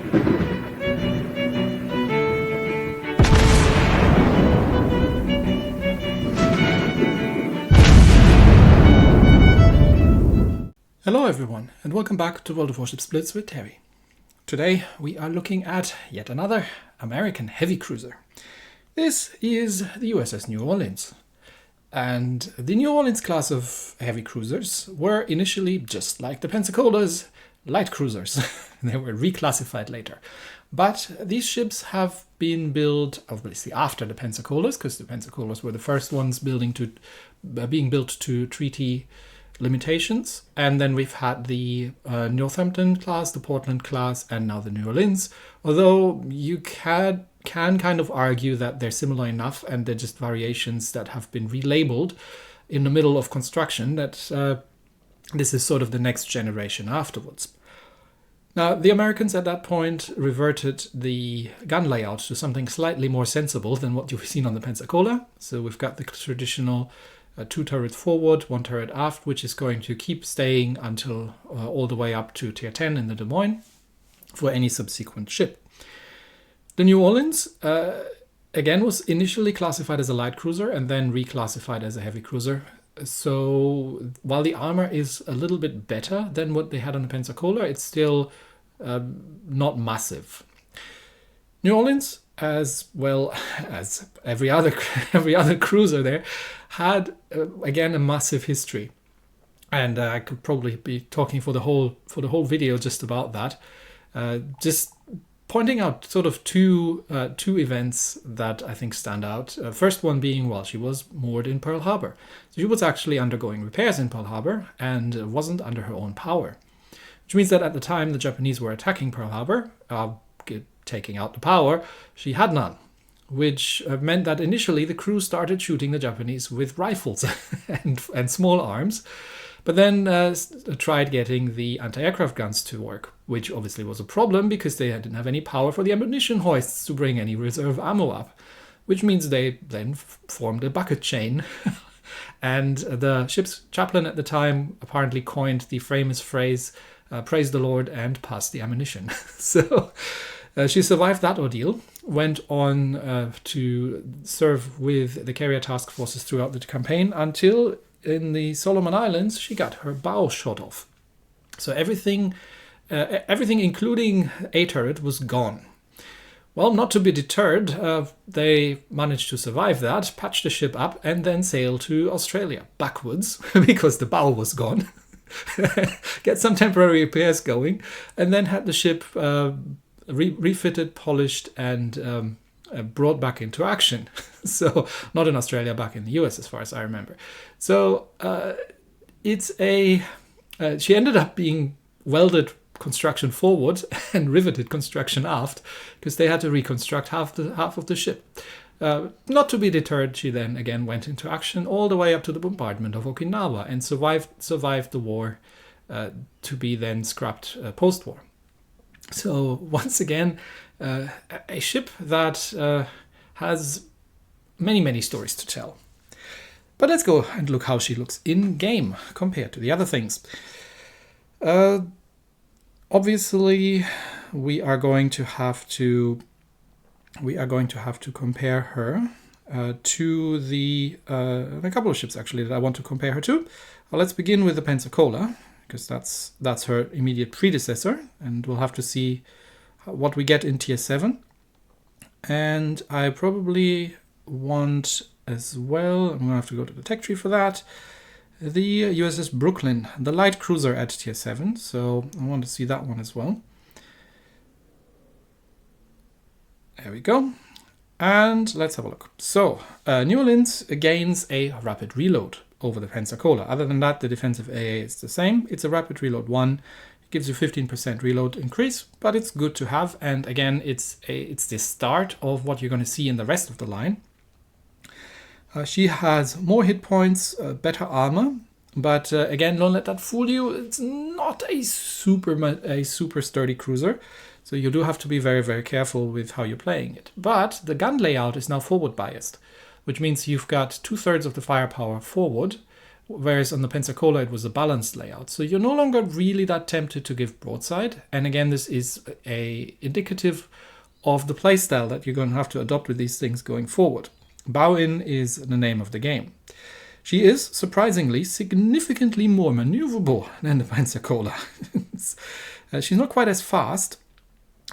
Hello everyone, and welcome back to World of Warships Blitz with Terry. Today we are looking at yet another American heavy cruiser. This is the USS New Orleans. And the New Orleans class of heavy cruisers were initially, just like the Pensacola's, light cruisers. They were reclassified later. But these ships have been built, obviously after the Pensacola's, because the Pensacola's were the first ones being built to treaty limitations, and then we've had the Northampton class, the Portland class, and now the New Orleans. Although you can kind of argue that they're similar enough, and they're just variations that have been relabeled in the middle of construction, that this is sort of the next generation afterwards. Now, the Americans at that point reverted the gun layout to something slightly more sensible than what you've seen on the Pensacola. So we've got the traditional 2 turrets forward, 1 turret aft, which is going to keep staying until all the way up to tier 10 in the Des Moines for any subsequent ship. The New Orleans, again, was initially classified as a light cruiser and then reclassified as a heavy cruiser. So while the armor is a little bit better than what they had on the Pensacola, it's still not massive. New Orleans, as well as every other cruiser there, had again a massive history, and I could probably be talking for the whole video just about that. Just pointing out sort of two events that I think stand out. First one being, well, she was moored in Pearl Harbor. So she was actually undergoing repairs in Pearl Harbor and wasn't under her own power, which means that at the time the Japanese were attacking Pearl Harbor, taking out the power, she had none, which meant that initially the crew started shooting the Japanese with rifles and small arms, but then tried getting the anti-aircraft guns to work, which obviously was a problem because they didn't have any power for the ammunition hoists to bring any reserve ammo up, which means they then formed a bucket chain. And the ship's chaplain at the time apparently coined the famous phrase, "Praise the Lord and pass the ammunition." So she survived that ordeal, went on to serve with the carrier task forces throughout the campaign until in the Solomon Islands she got her bow shot off. So everything including a turret was gone. Well, not to be deterred, they managed to survive that, patch the ship up, and then sail to Australia backwards because the bow was gone. Get some temporary repairs going, and then had the ship refitted, polished, and brought back into action. So not in Australia, back in the US as far as I remember. So she ended up being welded construction forward and riveted construction aft because they had to reconstruct half of the ship. Not to be deterred, she then again went into action all the way up to the bombardment of Okinawa and survived the war to be then scrapped post-war. So once again, a ship that has many stories to tell. But let's go and look how she looks in game compared to the other things. Obviously, we are going to have to compare her to a couple of ships actually that I want to compare her to. Let's begin with the Pensacola, because that's her immediate predecessor, and we'll have to see what we get in tier 7. And I probably want as well, I'm going to have to go to the tech tree for that, the USS Brooklyn, the light cruiser at tier 7, so I want to see that one as well. There we go. And let's have a look. So, New Orleans gains a rapid reload over the Pensacola. Other than that, the defensive AA is the same. It's a rapid reload 1. It gives you 15% reload increase, but it's good to have. And again, it's the start of what you're going to see in the rest of the line. She has more hit points, better armor, but again, don't let that fool you. It's not a super sturdy cruiser, so you do have to be very careful with how you're playing it. But the gun layout is now forward biased, which means you've got 2/3 of the firepower forward, whereas on the Pensacola it was a balanced layout. So you're no longer really that tempted to give broadside. And again, this is a indicative of the playstyle that you're going to have to adopt with these things going forward. Bow in is the name of the game. She is, surprisingly, significantly more maneuverable than the Pensacola. She's not quite as fast,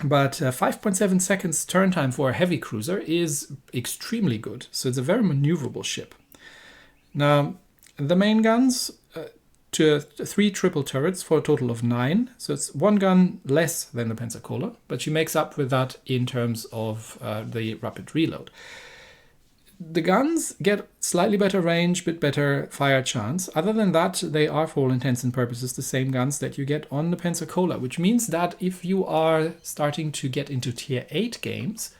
but 5.7 seconds turn time for a heavy cruiser is extremely good. So it's a very maneuverable ship. Now, the main guns, to 3 triple turrets for a total of 9. So it's 1 gun less than the Pensacola, but she makes up with that in terms of the rapid reload. The guns get slightly better range, bit better fire chance. Other than that, they are for all intents and purposes the same guns that you get on the Pensacola, which means that if you are starting to get into tier 8 games,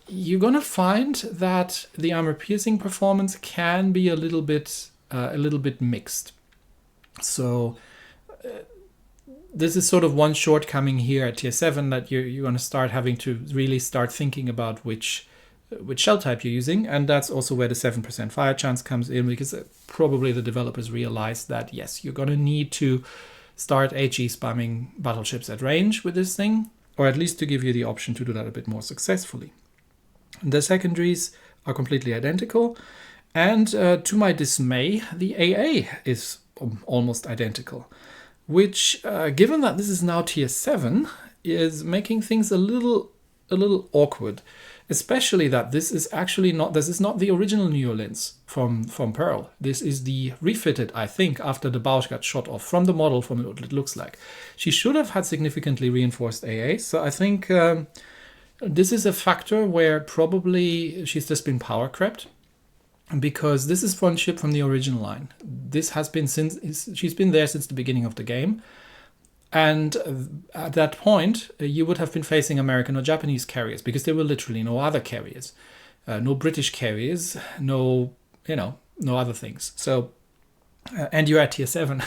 you're going to find that the armor-piercing performance can be a little bit mixed. So this is sort of one shortcoming here at tier 7, that you're going to start having to really start thinking about which shell type you're using, and that's also where the 7% fire chance comes in, because probably the developers realize that yes, you're going to need to start HE spamming battleships at range with this thing, or at least to give you the option to do that a bit more successfully. The secondaries are completely identical, and to my dismay, the AA is almost identical, which, given that this is now tier 7, is making things a little awkward. Especially that this is not the original New Orleans from Pearl. This is the refitted, I think, after the bow got shot off from the model from what it looks like. She should have had significantly reinforced AA, so I think this is a factor where probably she's just been power crept, because this is one ship from the original line. This has been she's been there since the beginning of the game. And at that point, you would have been facing American or Japanese carriers, because there were literally no other carriers, no British carriers, no other things. So, and you're at tier 7.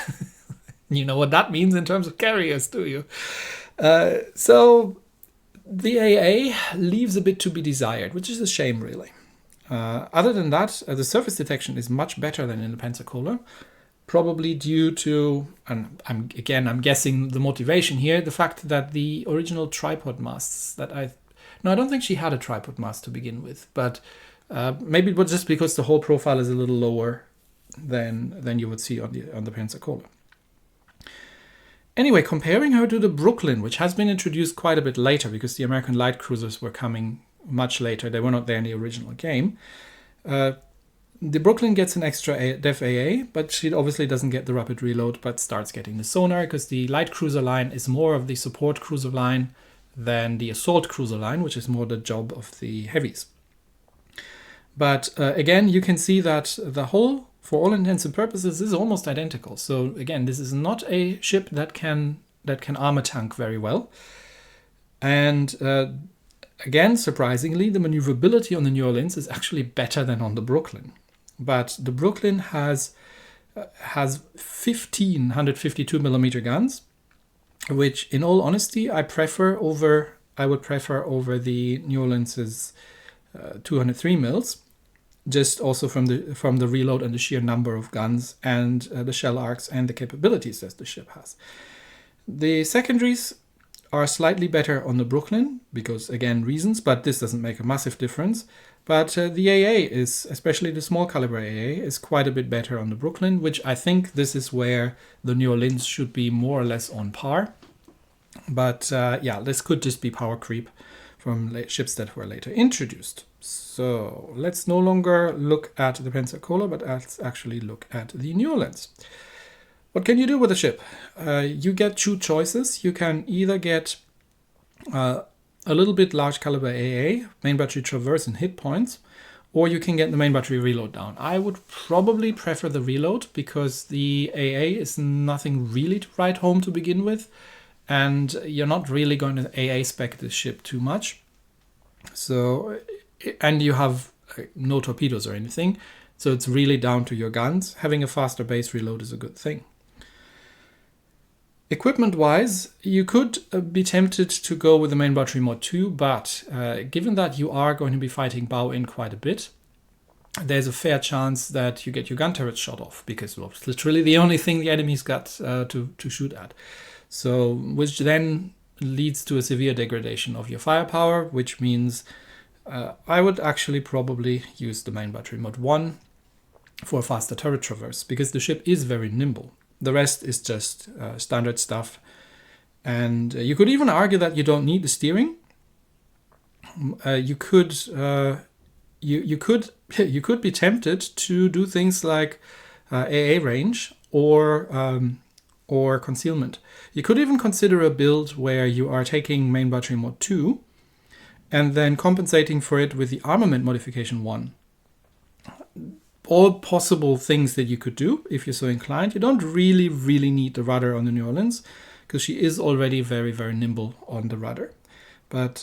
You know what that means in terms of carriers, do you? So the AA leaves a bit to be desired, which is a shame, really. Other than that, the surface detection is much better than in the Pensacola. Probably due to, and I'm guessing the motivation here, the fact that the original tripod masts I don't think she had a tripod mast to begin with, but maybe it was just because the whole profile is a little lower than you would see on the Pensacola. Anyway, comparing her to the Brooklyn, which has been introduced quite a bit later because the American light cruisers were coming much later. They were not there in the original game. The Brooklyn gets an extra def AA, but she obviously doesn't get the rapid reload, but starts getting the sonar, because the light cruiser line is more of the support cruiser line than the assault cruiser line, which is more the job of the heavies. But again, you can see that the whole, for all intents and purposes, is almost identical. So again, this is not a ship that can armor tank very well. And again, surprisingly, the maneuverability on the New Orleans is actually better than on the Brooklyn. But the Brooklyn has 15 152mm guns, which, in all honesty, I would prefer over the New Orleans's 203 mils, just also from the reload and the sheer number of guns and the shell arcs and the capabilities that the ship has. The secondaries are slightly better on the Brooklyn because, again, reasons, but this doesn't make a massive difference. But the AA is, especially the small caliber AA, is quite a bit better on the Brooklyn, which I think this is where the New Orleans should be more or less on par. But yeah, this could just be power creep from ships that were later introduced. So let's no longer look at the Pensacola, but let's actually look at the New Orleans. What can you do with the ship? You get 2 choices. You can either get a little bit large caliber AA, main battery traverse and hit points, or you can get the main battery reload down. I would probably prefer the reload because the AA is nothing really to write home to begin with, and you're not really going to AA spec this ship too much. So, and you have no torpedoes or anything, so it's really down to your guns. Having a faster base reload is a good thing. Equipment-wise, you could be tempted to go with the main battery mod 2, but given that you are going to be fighting bow in quite a bit, there's a fair chance that you get your gun turret shot off, because well, it's literally the only thing the enemy's got to shoot at. So, which then leads to a severe degradation of your firepower, which means I would actually probably use the main battery mod 1 for a faster turret traverse, because the ship is very nimble. The rest is just standard stuff. And you could even argue that you don't need the steering. You could be tempted to do things like AA range or concealment. You could even consider a build where you are taking main battery mod 2 and then compensating for it with the armament modification 1. All possible things that you could do if you're so inclined. You don't really need the rudder on the New Orleans, because she is already very, very nimble on the rudder. But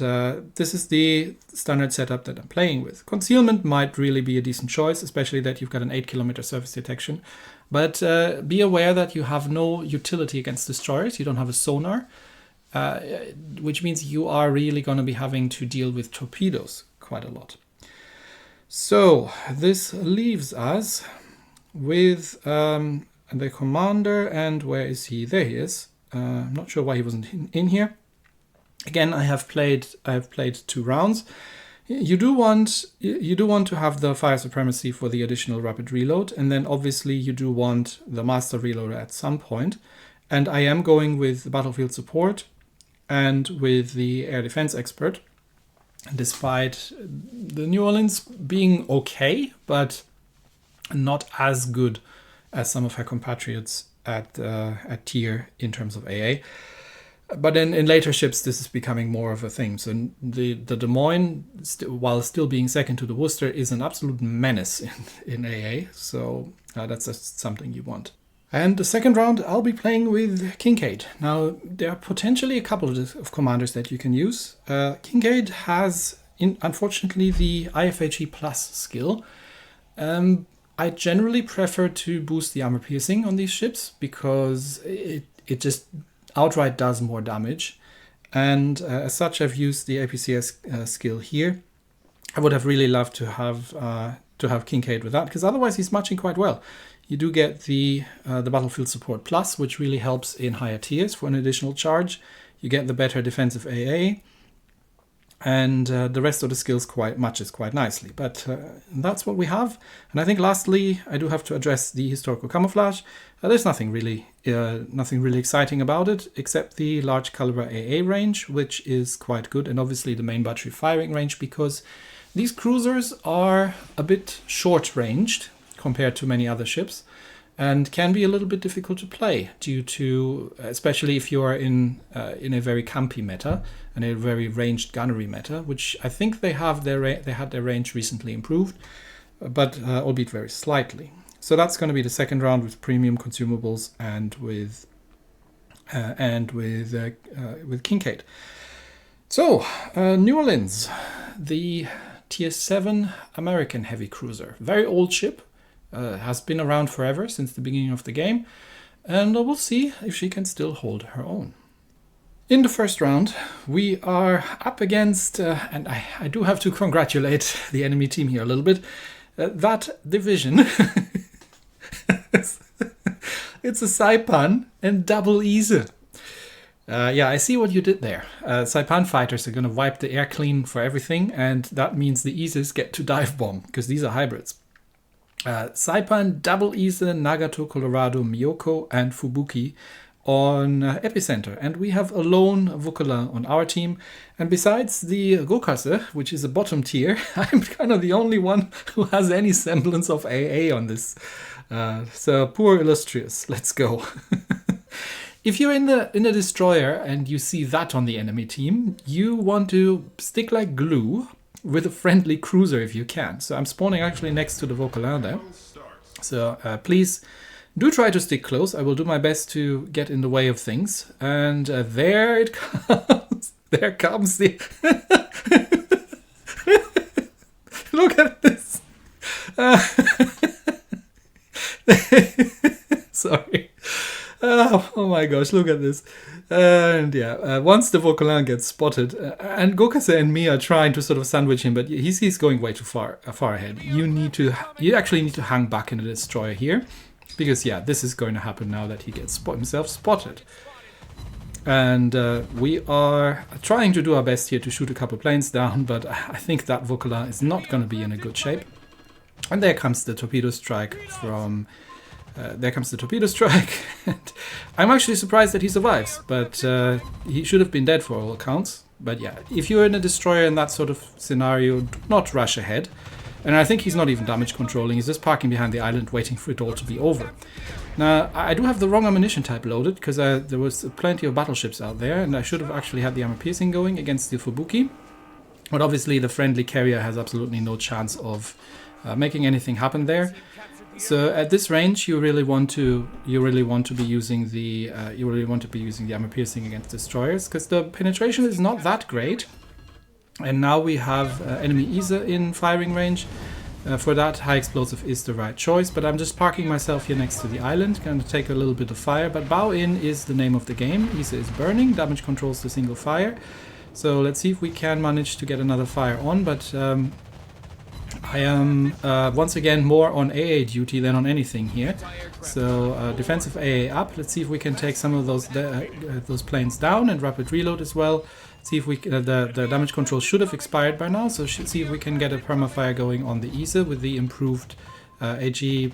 this is the standard setup that I'm playing with. Concealment might really be a decent choice, especially that you've got an 8-kilometer surface detection. But be aware that you have no utility against destroyers. You don't have a sonar, which means you are really going to be having to deal with torpedoes quite a lot. So this leaves us with the commander, and where is he? There he is. I'm not sure why he wasn't in here. Again, I have played 2 rounds. You do want to have the fire supremacy for the additional rapid reload, and then obviously you do want the master reloader at some point. And I am going with the battlefield support and with the air defense expert, despite the New Orleans being okay, but not as good as some of her compatriots at tier in terms of AA. But then in later ships, this is becoming more of a thing. So the Des Moines, while still being second to the Worcester, is an absolute menace in AA. So that's just something you want. And the second round, I'll be playing with Kincaid. Now, there are potentially a couple of commanders that you can use. Kincaid has, unfortunately, the IFHE Plus skill. I generally prefer to boost the armor piercing on these ships, because it just outright does more damage. And as such, I've used the APCS skill here. I would have really loved to have Kincaid with that, because otherwise he's matching quite well. You do get the Battlefield Support Plus, which really helps in higher tiers for an additional charge. You get the better defensive AA, and the rest of the skills matches quite nicely. But that's what we have. And I think lastly, I do have to address the historical camouflage. There's nothing really exciting about it, except the large caliber AA range, which is quite good, and obviously the main battery firing range, because these cruisers are a bit short-ranged compared to many other ships, and can be a little bit difficult to play due to, especially if you are in a very campy meta and a very ranged gunnery meta, which I think they had their range recently improved, but albeit very slightly. So that's going to be the second round with premium consumables and with Kincaid. So New Orleans, the Tier 7 American heavy cruiser, very old ship. Has been around forever, since the beginning of the game, and we'll see if she can still hold her own. In the first round, we are up against, and I do have to congratulate the enemy team here a little bit, that division. It's a Saipan and double Ise. Yeah, I see what you did there. Saipan fighters are going to wipe the air clean for everything, and that means the Ises get to dive bomb, because these are hybrids. Saipan, Double Ise, Nagato, Colorado, Miyoko, and Fubuki on Epicenter. And we have a lone Vukala on our team. And besides the Gokase, which is a bottom tier, I'm kind of the only one who has any semblance of AA on this. So poor illustrious. Let's go. If you're in the destroyer and you see that on the enemy team, you want to stick like glue with a friendly cruiser if you can. So I'm spawning actually next to the Vauquelin there. So please do try to stick close. I will do my best to get in the way of things. And there it comes. There comes the... Look at this. Sorry. Oh my gosh, look at this. And yeah, once the Vauquelin gets spotted, and Gokase and me are trying to sort of sandwich him, but he's going way too far ahead. You actually need to hang back in the destroyer here, because yeah, this is going to happen now that he gets himself spotted. And we are trying to do our best here to shoot a couple planes down, but I think that Vauquelin is not going to be in a good shape. And there comes the torpedo strike from... and I'm actually surprised that he survives, but he should have been dead for all accounts. But yeah, if you're in a destroyer in that sort of scenario, do not rush ahead. And I think he's not even damage controlling, he's just parking behind the island waiting for it all to be over. Now, I do have the wrong ammunition type loaded, because there was plenty of battleships out there, and I should have actually had the armor piercing going against the Fubuki. But obviously the friendly carrier has absolutely no chance of making anything happen there. So at this range, you really want to be using the armor piercing against destroyers, because the penetration is not that great. And now we have enemy ESA in firing range. For that, high explosive is the right choice, but I'm just parking myself here next to the island, going to take a little bit of fire, but bow in is the name of the game. ESA is burning, damage controls the single fire. So let's see if we can manage to get another fire on, but I am once again more on AA duty than on anything here. So defensive AA up. Let's see if we can take some of those planes down, and rapid reload as well. See if we the damage control should have expired by now. So see if we can get a permafire going on the ESA with the improved AG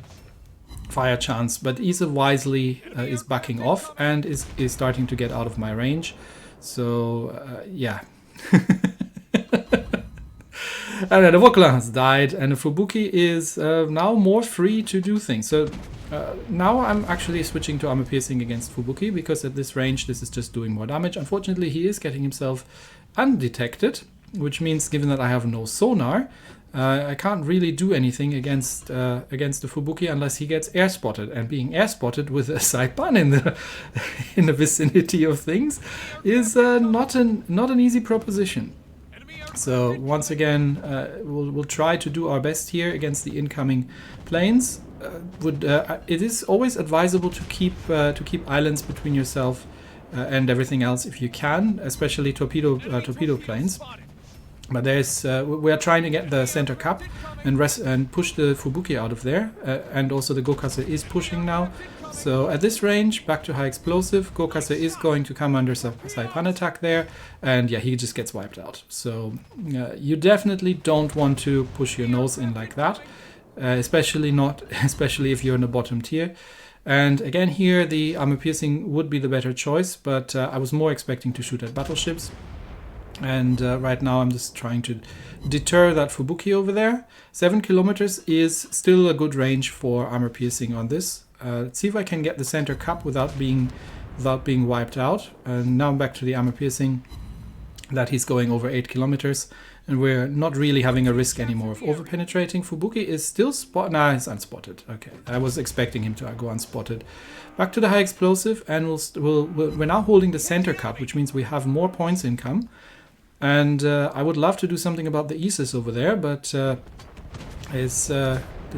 fire chance. But ESA wisely is backing off and is starting to get out of my range. So yeah. And the Vauquelin has died, and the Fubuki is now more free to do things. So now I'm actually switching to armor piercing against Fubuki, because at this range this is just doing more damage. Unfortunately, he is getting himself undetected, which means given that I have no sonar, I can't really do anything against the Fubuki unless he gets air spotted. And being air spotted with a Saipan in the vicinity of things is not an easy proposition. So once again, we'll try to do our best here against the incoming planes. It is always advisable to keep islands between yourself and everything else if you can, especially torpedo planes. But we are trying to get the center cap and push the Fubuki out of there, and also the Gokase is pushing now. So at this range, back to high explosive, Gokase is going to come under Saipan attack there, and yeah, he just gets wiped out. So you definitely don't want to push your nose in like that, especially if you're in the bottom tier. And again here, the armor piercing would be the better choice, but I was more expecting to shoot at battleships. And right now I'm just trying to deter that Fubuki over there. 7 kilometers is still a good range for armor piercing on this. Let's see if I can get the center cap without being wiped out. And now I'm back to the armor piercing. That he's going over 8 kilometers, and we're not really having a risk anymore of over penetrating. Fubuki is still nah, he's unspotted. Okay, I was expecting him to go unspotted. Back to the high explosive, and we're now holding the center cap, which means we have more points income. And I would love to do something about the ESAs over there, but there's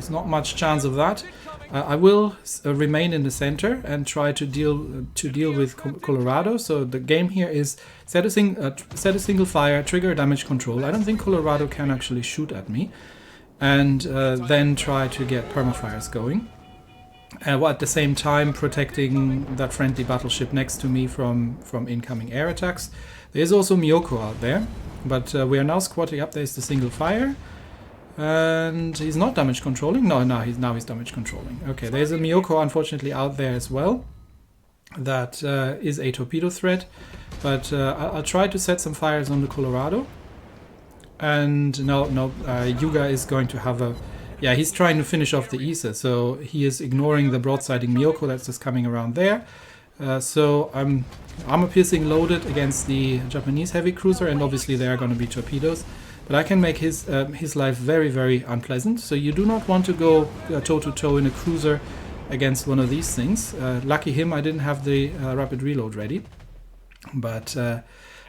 not much chance of that. I will remain in the center and try to deal with Colorado. So the game here is set a single fire, trigger damage control. I don't think Colorado can actually shoot at me, and then try to get permafires going. While at the same time protecting that friendly battleship next to me from incoming air attacks. There's also Miyoko out there, but we are now squatting up. There's the single fire. And he's not damage controlling. No, he's damage controlling. Okay, there's a Miyoko unfortunately out there as well. That is a torpedo threat, but I'll try to set some fires on the Colorado. And no, Yuga is going to have a... Yeah, he's trying to finish off the ESA, so he is ignoring the broadsiding Miyoko that's just coming around there. So I'm armor piercing loaded against the Japanese heavy cruiser, and obviously there are going to be torpedoes. But I can make his life very, very unpleasant. So you do not want to go toe-to-toe in a cruiser against one of these things. Lucky him, I didn't have the rapid reload ready. But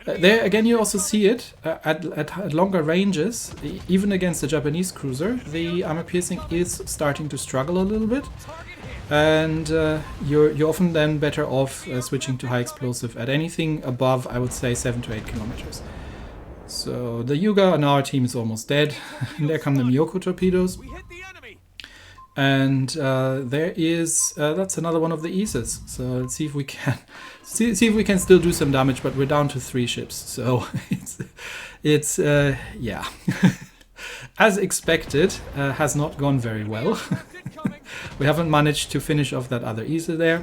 there again, you also see it at longer ranges, even against the Japanese cruiser. The armor piercing is starting to struggle a little bit. and you're often then better off switching to high explosive at anything above, I would say, 7 to 8 kilometers. So the Yuga on our team is almost dead. And there come the Miyoko torpedoes. And there is that's another one of the Aces. So let's see if we can see if we can still do some damage. But we're down to 3 ships, so it's yeah, as expected, has not gone very well. We haven't managed to finish off that other Ace there,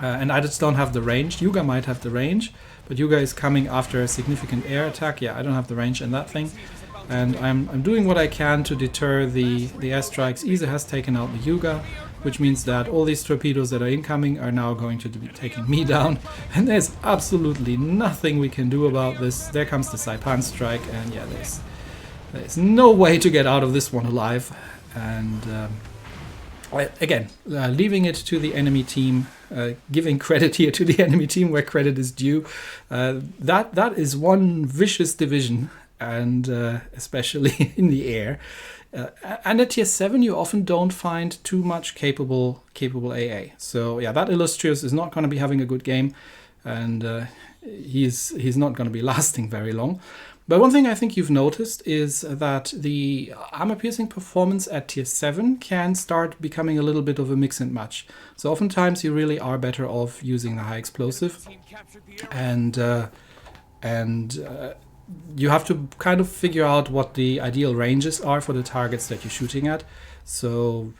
and I just don't have the range. Yuga might have the range, but Yuga is coming after a significant air attack. Yeah, I don't have the range in that thing. And I'm doing what I can to deter the airstrikes. Ise has taken out the Yuga, which means that all these torpedoes that are incoming are now going to be taking me down. And there's absolutely nothing we can do about this. There comes the Saipan strike, and yeah, there's no way to get out of this one alive. And again, leaving it to the enemy team, giving credit here to the enemy team where credit is due. That is one vicious division. And especially in the air, and at tier 7 you often don't find too much capable AA. So yeah, that Illustrious is not going to be having a good game, and he's not going to be lasting very long. But one thing I think you've noticed is that the armor-piercing performance at tier 7 can start becoming a little bit of a mix and match. So oftentimes you really are better off using the high explosive, and you have to kind of figure out what the ideal ranges are for the targets that you're shooting at. So,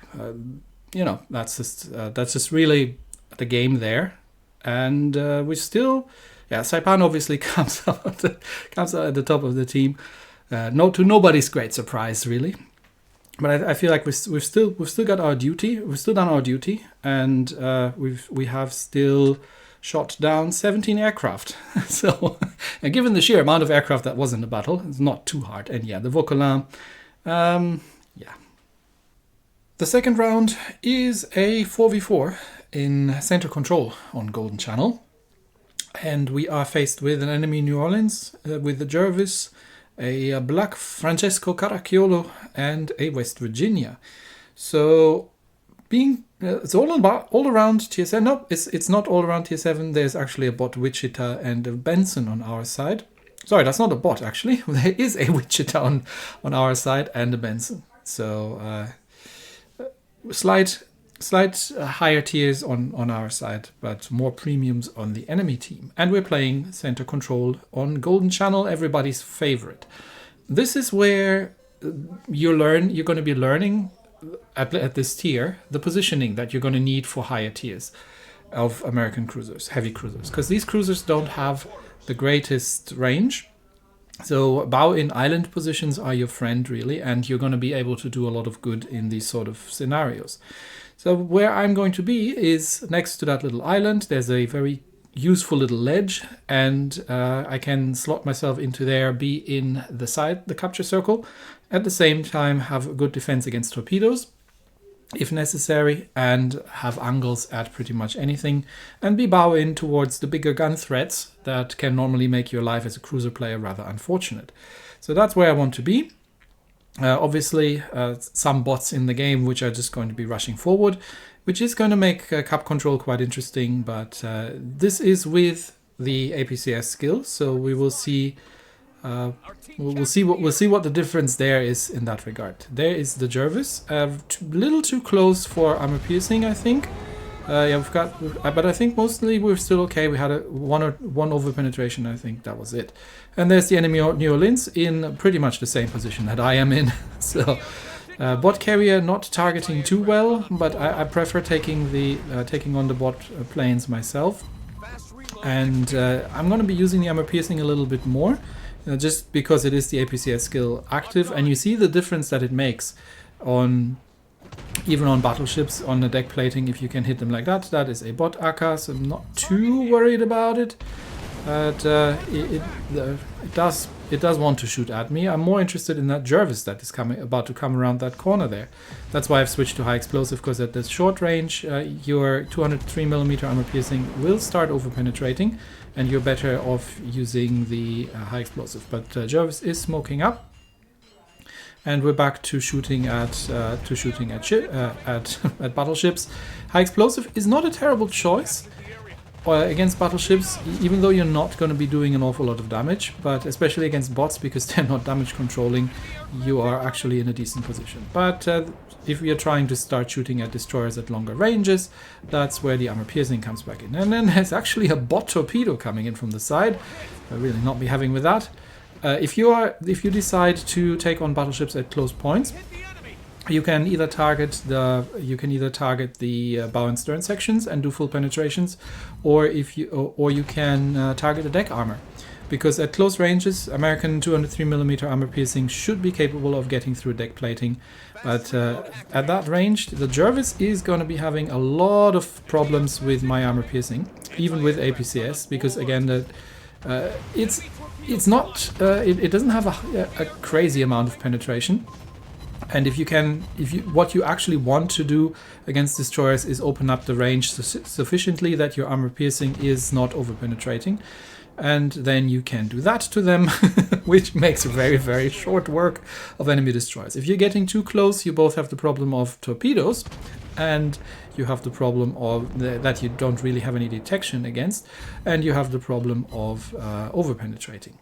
you know, that's just really the game there. And we still, yeah, Saipan obviously comes out at the top of the team. To nobody's great surprise, really. But I feel like we've still got our duty. We've still done our duty, and we have still shot down 17 aircraft. So, and given the sheer amount of aircraft that was in the battle, it's not too hard. And yeah, the Vauquelin, yeah. The second round is a 4v4 in center control on Golden Channel. And we are faced with an enemy New Orleans, with the Jervis, a Black Francesco Caracciolo, and a West Virginia. So, it's all around tier 7. No, it's not all around tier 7. There's actually a bot Wichita and a Benson on our side. Sorry, that's not a bot actually. There is a Wichita on our side and a Benson. So slight higher tiers on our side, but more premiums on the enemy team. And we're playing center control on Golden Channel, everybody's favorite. This is where you're going to be learning at this tier the positioning that you're going to need for higher tiers of American cruisers, heavy cruisers, because these cruisers don't have the greatest range. So bow-in island positions are your friend, really, and you're going to be able to do a lot of good in these sort of scenarios. So where I'm going to be is next to that little island. There's a very useful little ledge, and I can slot myself into there, be in the capture circle, at the same time have a good defense against torpedoes if necessary, and have angles at pretty much anything, and be bow in towards the bigger gun threats that can normally make your life as a cruiser player rather unfortunate. So that's where I want to be. Obviously some bots in the game which are just going to be rushing forward, which is going to make cap control quite interesting, but this is with the APCS skill, so we will see. We'll see what the difference there is in that regard. There is the Jervis, a little too close for armor piercing, I think. Yeah, we've got, but I think mostly we're still okay. We had one over penetration, I think that was it. And there's the enemy New Orleans in pretty much the same position that I am in. So bot carrier not targeting too well, but I prefer taking on the bot planes myself. And I'm going to be using the armor piercing a little bit more. Just because it is the APCS skill active, and you see the difference that it makes even on battleships, on the deck plating, if you can hit them like that. That is a bot AK, so I'm not too worried about it. But it does want to shoot at me. I'm more interested in that Jervis that is about to come around that corner there. That's why I've switched to high explosive, because at this short range, your 203mm armor piercing will start over penetrating, and you're better off using the high explosive. But Jervis is smoking up. and we're back to shooting at at battleships. High explosive is not a terrible choice against battleships, even though you're not going to be doing an awful lot of damage, but especially against bots, because they're not damage controlling, you are actually in a decent position. But if you're trying to start shooting at destroyers at longer ranges, that's where the armor piercing comes back in. And then there's actually a bot torpedo coming in from the side. I'll really not be having with that. If you decide to take on battleships at close points, you can either target the bow and stern sections and do full penetrations, or you can target the deck armor, because at close ranges, American 203mm armor piercing should be capable of getting through deck plating. But at that range, the Jervis is going to be having a lot of problems with my armor piercing, even with APCS, because again, it doesn't have a crazy amount of penetration. And what you actually want to do against destroyers is open up the range sufficiently that your armor piercing is not over penetrating, and then you can do that to them, which makes very, very short work of enemy destroyers. If you're getting too close, you both have the problem of torpedoes, and you have the problem of that you don't really have any detection against, and you have the problem of over penetrating.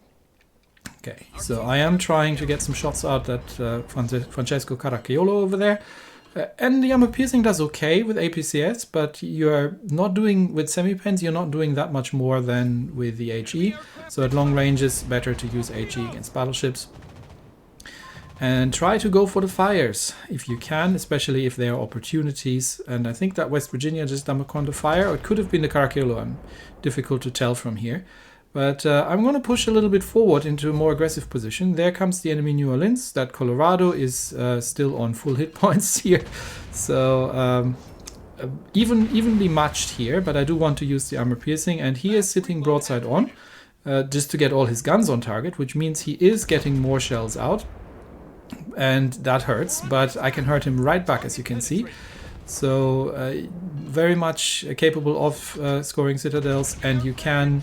Okay, so I am trying to get some shots out at Francesco Caracciolo over there. And the armor piercing does okay with APCS, but you're not doing, with semi-pens, you're not doing that much more than with the HE. So at long ranges, better to use HE against battleships. And try to go for the fires if you can, especially if there are opportunities. And I think that West Virginia just done a fire, or it could have been the Caracciolo. Difficult to tell from here. But I'm going to push a little bit forward into a more aggressive position. There comes the enemy New Orleans. That Colorado is still on full hit points here. So evenly matched here, but I do want to use the armor piercing. And he is sitting broadside on, just to get all his guns on target, which means he is getting more shells out. And that hurts, but I can hurt him right back, as you can see. So very much capable of scoring citadels, and you can...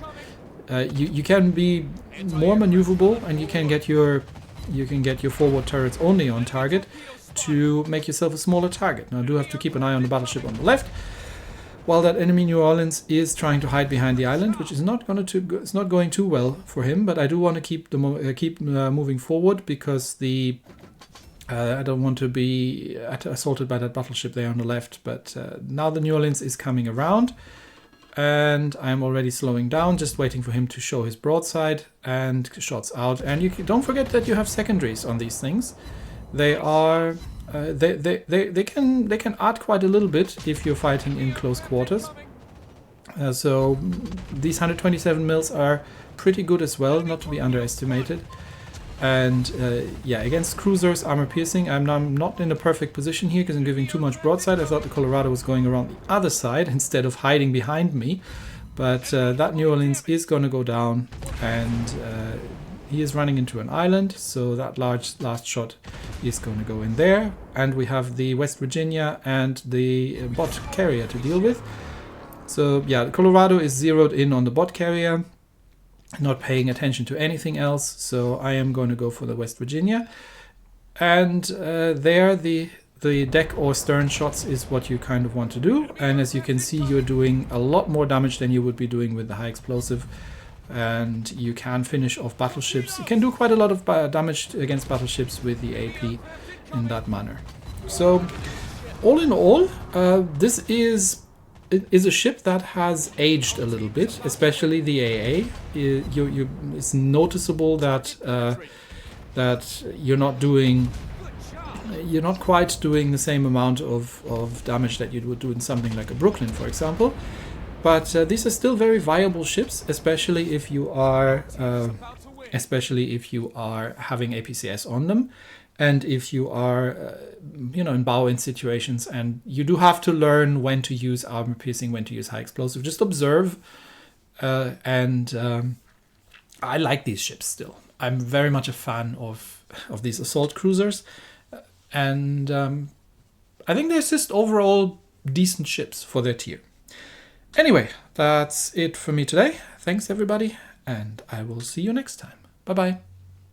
you can be more maneuverable, and you can get your forward turrets only on target to make yourself a smaller target. Now I do have to keep an eye on the battleship on the left, while that enemy New Orleans is trying to hide behind the island, which is not going too well for him. But I do want to keep moving forward, because I don't want to be assaulted by that battleship there on the left. But now the New Orleans is coming around. And I'm already slowing down, just waiting for him to show his broadside and shots out. And you don't forget that you have secondaries on these things. They are they can add quite a little bit if you're fighting in close quarters. So these 127 mils are pretty good as well, not to be underestimated. And yeah, against cruisers, armor piercing, I'm not in a perfect position here because I'm giving too much broadside. I thought the Colorado was going around the other side instead of hiding behind me. But that New Orleans is going to go down, and he is running into an island, so that last shot is going to go in there. And we have the West Virginia and the bot carrier to deal with. So yeah, the Colorado is zeroed in on the bot carrier, not paying attention to anything else, so I am going to go for the West Virginia. And there the deck or stern shots is what you kind of want to do, and as you can see, you're doing a lot more damage than you would be doing with the high explosive, and you can finish off battleships. You can do quite a lot of damage against battleships with the AP in that manner. So all in all, this is a ship that has aged a little bit, especially the AA. It's noticeable that you're not quite doing the same amount of damage that you would do in something like a Brooklyn, for example. But these are still very viable ships, especially if you are having APCS on them. And if you are, in bow-in situations, and you do have to learn when to use armor piercing, when to use high explosive, just observe. I like these ships still. I'm very much a fan of these assault cruisers, and I think they're just overall decent ships for their tier. Anyway, that's it for me today. Thanks everybody, and I will see you next time. Bye bye.